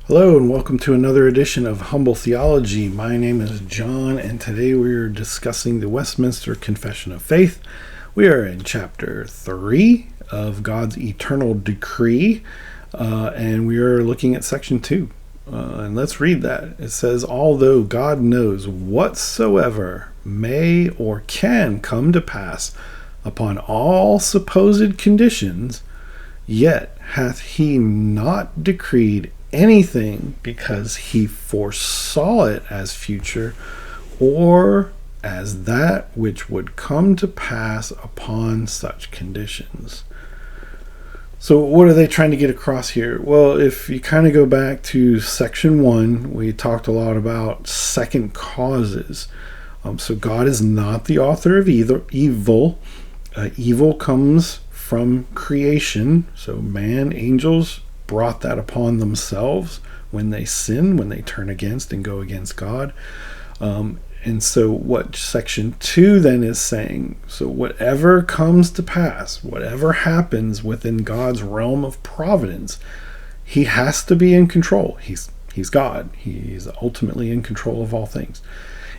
Hello and welcome to another edition of Humble Theology. My name is John and today we are discussing the Westminster Confession of Faith. We are in chapter 3 of God's Eternal Decree and we are looking at section 2. And let's read that. It says, although God knows whatsoever may or can come to pass upon all supposed conditions, yet hath he not decreed anything because he foresaw it as future or as that which would come to pass upon such conditions. So what are they trying to get across here? Well, if you kind of go back to section 1, we talked a lot about second causes. So God is not the author of evil. Evil comes from creation. So man, angels brought that upon themselves when they sin, when they turn against and go against God. And so what section 2 then is saying, so whatever comes to pass, whatever happens within God's realm of providence, he has to be in control. He's God. He's ultimately in control of all things.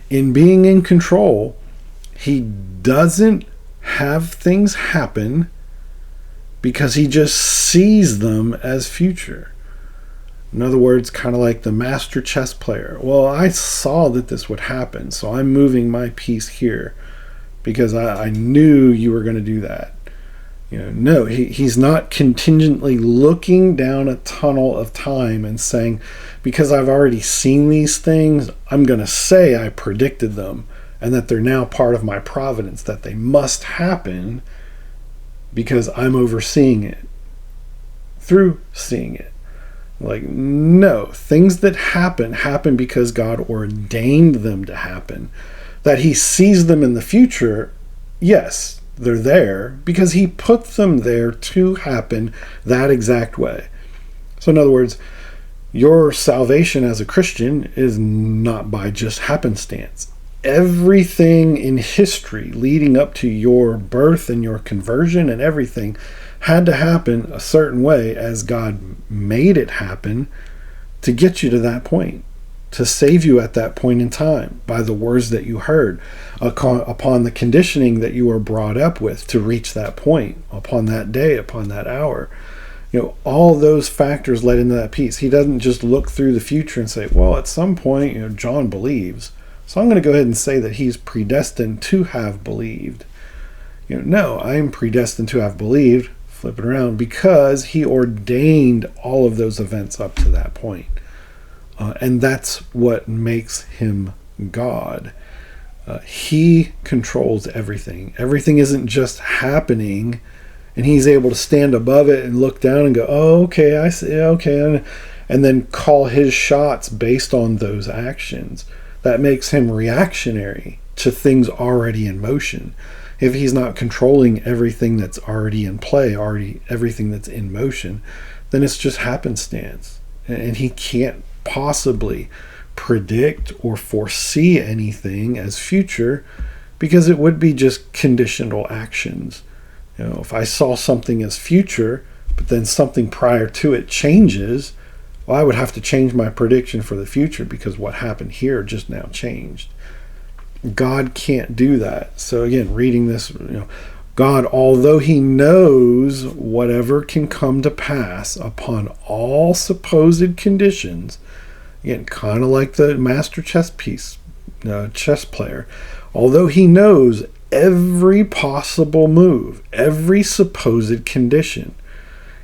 In being in control, he doesn't have things happen because he just sees them as future. In other words, kind of like the master chess player. Well, I saw that this would happen, so I'm moving my piece here because I knew you were going to do that. No, he's not contingently looking down a tunnel of time and saying, because I've already seen these things, I'm going to say I predicted them and that they're now part of my providence, that they must happen because I'm overseeing it through seeing it. Like, no, things that happen because God ordained them to happen. That he sees them in the future, yes, they're there because he put them there to happen that exact way. So in other words, your salvation as a Christian is not by just happenstance. Everything in history leading up to your birth and your conversion and everything had to happen a certain way as God made it happen to get you to that point, to save you at that point in time by the words that you heard, upon the conditioning that you were brought up with to reach that point, upon that day, upon that hour. All those factors led into that piece. He doesn't just look through the future and say, well, at some point, John believes, so I'm going to go ahead and say that he's predestined to have believed. No, I am predestined to have believed, flip it around, because he ordained all of those events up to that point. And that's what makes him God. He controls everything. Everything isn't just happening, and he's able to stand above it and look down and go, oh, okay, I see, okay, and then call his shots based on those actions. That makes him reactionary to things already in motion. If he's not controlling everything that's already in play, everything that's in motion, then it's just happenstance. And he can't possibly predict or foresee anything as future because it would be just conditional actions. If I saw something as future, but then something prior to it changes, well, I would have to change my prediction for the future because what happened here just now changed. God can't do that. So again, reading this, God, although he knows whatever can come to pass upon all supposed conditions, again, kind of like the master chess player, although he knows every possible move, every supposed condition,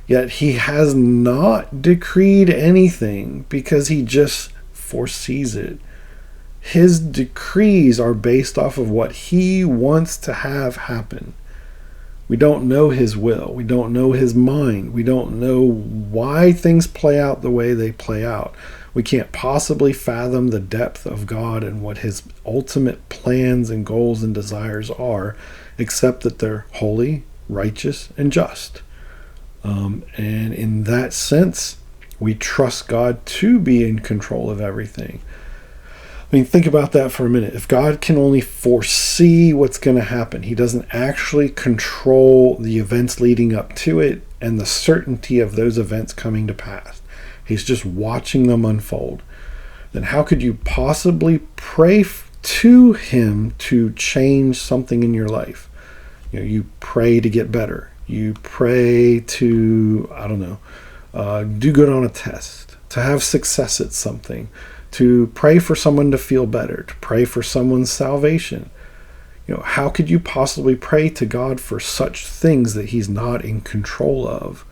yet he has not decreed anything because he just foresees it. His decrees are based off of what he wants to have happen. We don't know his will. We don't know his mind. We don't know why things play out the way they play out. We can't possibly fathom the depth of God and what his ultimate plans and goals and desires are, except that they're holy, righteous, and just. And in that sense, we trust God to be in control of everything. Think about that for a minute. If God can only foresee what's going to happen, he doesn't actually control the events leading up to it and the certainty of those events coming to pass. He's just watching them unfold. Then how could you possibly pray to him to change something in your life? You pray to get better. You pray to, do good on a test, to have success at something, to pray for someone to feel better, to pray for someone's salvation. How could you possibly pray to God for such things that he's not in control of?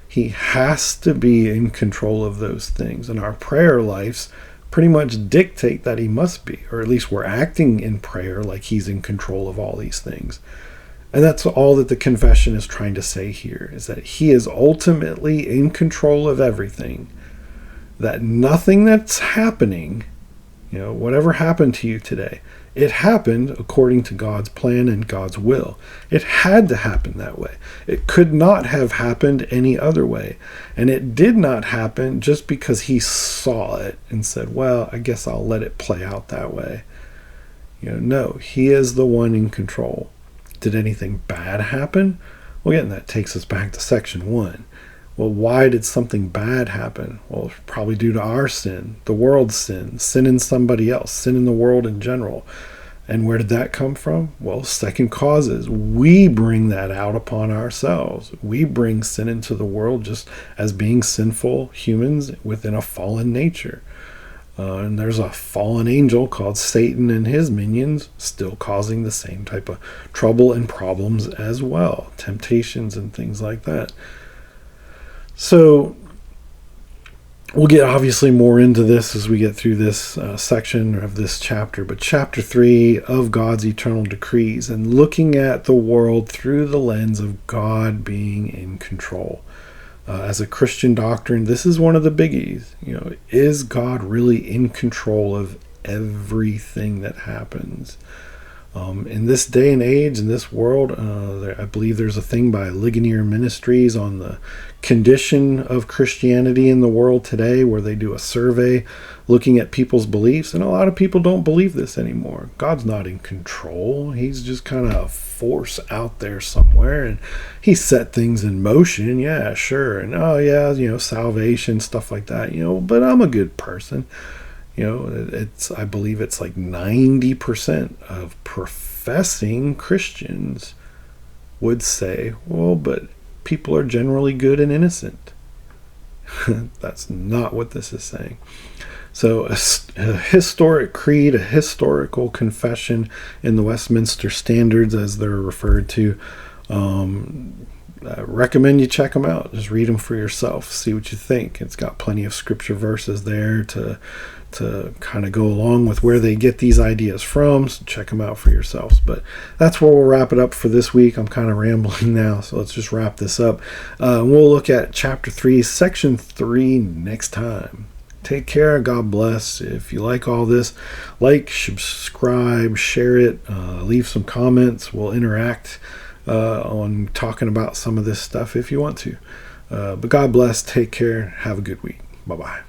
He has to be in control of those things. And our prayer lives pretty much dictate that he must be, or at least we're acting in prayer like he's in control of all these things. And that's all that the confession is trying to say here, is that he is ultimately in control of everything. That nothing that's happening, whatever happened to you today, it happened according to God's plan and God's will. It had to happen that way. It could not have happened any other way. And it did not happen just because he saw it and said, well, I guess I'll let it play out that way. No, he is the one in control. Did anything bad happen? Well, again, that takes us back to section 1. Well, why did something bad happen? Well, probably due to our sin, the world's sin in somebody else, sin in the world in general. And where did that come from? Well, second causes. We bring that out upon ourselves. We bring sin into the world just as being sinful humans within a fallen nature. And there's a fallen angel called Satan and his minions still causing the same type of trouble and problems as well, temptations and things like that. So we'll get obviously more into this as we get through this section of this chapter, but chapter 3 of God's eternal decrees, and looking at the world through the lens of God being in control. As a Christian doctrine, this is one of the biggies. Is God really in control of everything that happens? In this day and age, in this world, I believe there's a thing by Ligonier Ministries on the condition of Christianity in the world today, where they do a survey looking at people's beliefs, and a lot of people don't believe this anymore. God's not in control. He's just kind of a force out there somewhere, and he set things in motion. Yeah, sure. And salvation, stuff like that, but I'm a good person. I believe it's like 90% of professing Christians would say, well, but people are generally good and innocent. That's not what this is saying. So a historic creed, a historical confession in the Westminster Standards, as they're referred to, I recommend you check them out. Just read them for yourself. See what you think. It's got plenty of scripture verses there to kind of go along with where they get these ideas from. So check them out for yourselves. But that's where we'll wrap it up for this week. I'm kind of rambling now, so let's just wrap this up. We'll look at chapter 3, section 3 next time. Take care. God bless. If you like all this, like, subscribe, share it, leave some comments. We'll interact on talking about some of this stuff if you want to. But God bless. Take care. Have a good week. Bye-bye.